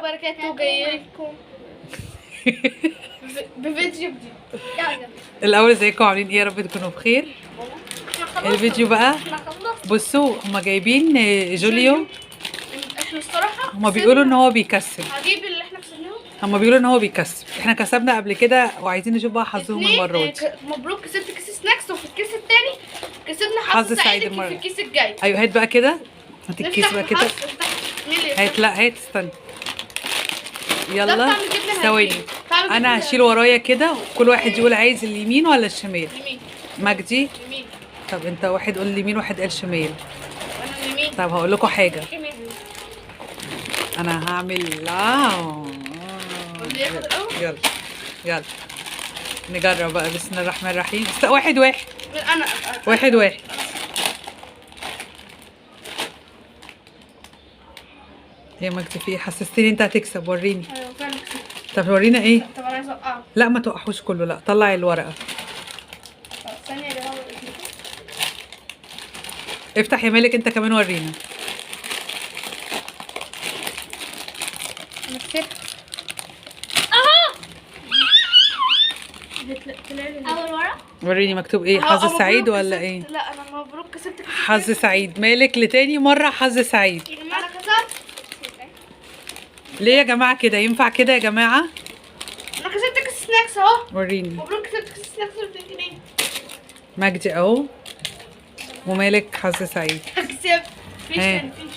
وبركاته. جاي لكم بفيديو جديد. الاول ازيكم عاملين ايه؟ يا رب تكونوا بخير. الفيديو بقى بصوا هما جايبين جوليو. احنا الصراحه هما بيقولوا ان هو بيكسب. هجيب اللي احنا كسبناه. هما بيقولوا ان هو بيكسب. احنا كسبنا قبل كده وعايزين نشوف بقى حظهم المره دي. مبروك كسبت كيس سناكس، وفي الكيس الثاني كسبنا حظ حظ سعيد سعيد المرة. في الكيس الجاي. ايوه هات بقى كده، هات الكيس بقى كده. هات، لا هات استنى. يلا ثواني، انا هشيل ورايا كده وكل واحد يقول عايز اليمين ولا الشمال. يمين. مجدي يمين. طب انت واحد قول اليمين واحد قال شمال. انا اليمين. طب هقول لكم حاجه، انا هعمل يلا يلا نجرب بقى. بسم الله الرحمن الرحيم. واحد واحد انا واحد واحد. يا مجدي في ايه؟ حسستني انت هتكسب. وريني. ايوه فعلا كسبت. طب ورينا ايه؟ طب انا عايزه اوقعه. لا ما توقعوش كله، لا طلعي الورقه. ثانيه يا جماعه. افتح يا مالك انت كمان ورينا. انا كسبت. اول ورقه. وريني مكتوب ايه؟ حظ سعيد ولا ايه؟ لا انا مبروك كسبت. حظ سعيد. مالك لتاني مره حظ سعيد. انا كسبت. ليه يا جماعه كده؟ ينفع كده يا جماعه؟ انا كسبت كيس سناكس اهو. وريني. مبروك كسبت كيس سناكس ب 2 جنيه. مجدي اهو ومالك حظ سعيد. كسبت. مفيش تاني. مفيش.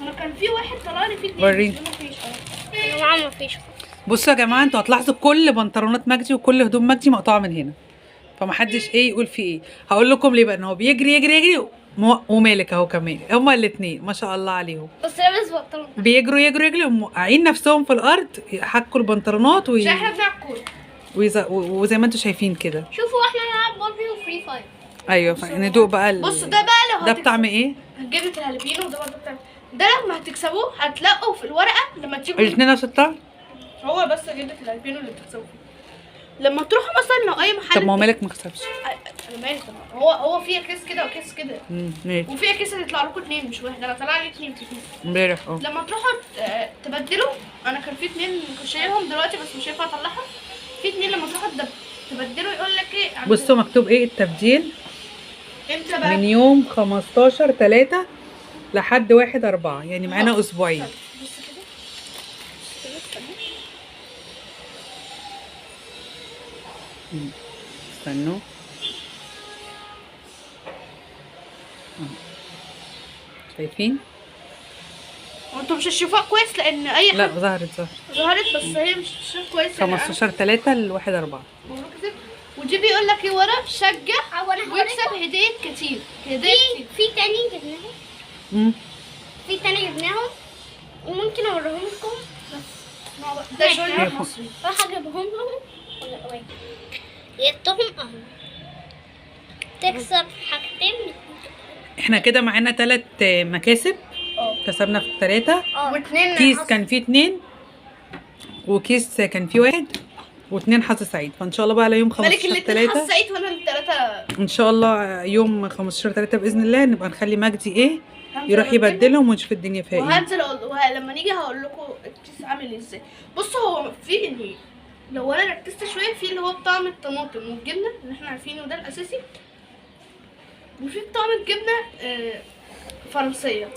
انا كان في واحد طلع لي فيه 2. وريني. مفيش اهو. يا جماعه مفيش. بصوا يا جماعه انتوا هتلاحظوا كل بنطلونات مجدي وكل هدوم مجدي مقطوعه من هنا، فمحدش ايه يقول في ايه. هقول لكم ليه بقى. ان هو بيجري يجري يجري ومالك اهو كمان، هما الاثنين ما شاء الله عليهم بس لابس بنطلون. بيجروا يجروا يجروا وموقعين نفسهم في الارض يحكوا البنطلونات مش احنا بنلعب كوره. وزي ما انتوا شايفين كده. شوفوا احنا بنلعب بابجي وفري فاير. ايوه ندوق بقى بصوا ده بقى لو ده بطعم ايه؟ جبنه الهالبينو. وده برضه بتاع ده. لما هتكسبوه هتلاقوا في الورقه لما تيجوا الاثنين نفس الطعم. هو بس جبنه الهالبينو اللي بتكسبوه لما تروحوا مثلا لو اي محل. طب ما هو مالك ما كسبش. انا مالي. طب هو فيها كيس كده وكيس كده. ماشي. وفيها كيس هيطلع لكم 2 مش واحد. انا طلع لي 2 في كيس امبارح لما تروحوا تبدلوا. انا كان في 2 كنت شايلهم دلوقتي بس مش هينفع اطلعهم. في 2 لما تروحوا تبدلوا يقول لك ايه. بصوا مكتوب ايه التبديل؟ امتى بقى؟ من يوم 15/3 لحد 1/4، يعني معانا اسبوعين. استنوا شايفين؟ وانتوا مش هتشوفوها كويس لان اي لا حاجه ظهرت بس هي مش هتشوف كويس. 15/3 ل1/4. ودي بيقول لك ايه ورا؟ شجع واكسب هديه كتير. في تاني جبناهم. في تاني جبناهم وممكن اوريهم لكم. بس ده جوليو مصري. راح اجيبهم لهم. جبتهم اهو. تكسب حاجتين. احنا كده معانا 3 مكاسب. كسبنا في 3. واثنين كيس كان فيه 2 وكيس كان فيه 1 و2 حظ سعيد. فان شاء الله بقى على يوم 15/3 حظ سعيد وانا الثلاثه. ان شاء الله يوم 15/3 باذن الله نبقى نخلي مجدي ايه يروح يبدلهم ونشوف الدنيا فيها ايه. وهنزل لما نيجي هقول لكم الكيس عامل ازاي. بصوا هو في اللي لو انا ركزت شويه في اللي هو بطعم الطماطم والجبنه اللي احنا عارفينه ده الاساسي. وفي طعم الجبنه فرنسيه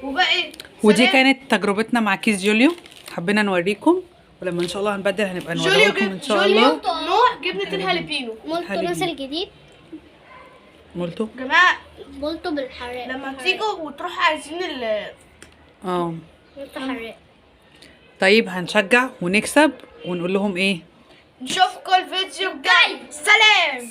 وبقى ايه. ودي كانت تجربتنا مع كيس جوليو. حبينا نوريكم ولما ان شاء الله هنبدل هنبقى نوريكم ان شاء الله. نوع جبنه الهالبينو. مولتو نازل جديد. مولتو يا جماعه مولتو بالحراق. لما تيجوا وتروحوا عايزين مولتو حراق. طيب هنشجع ونكسب ونقول لهم ايه. نشوفكم الفيديو الجاي. سلام.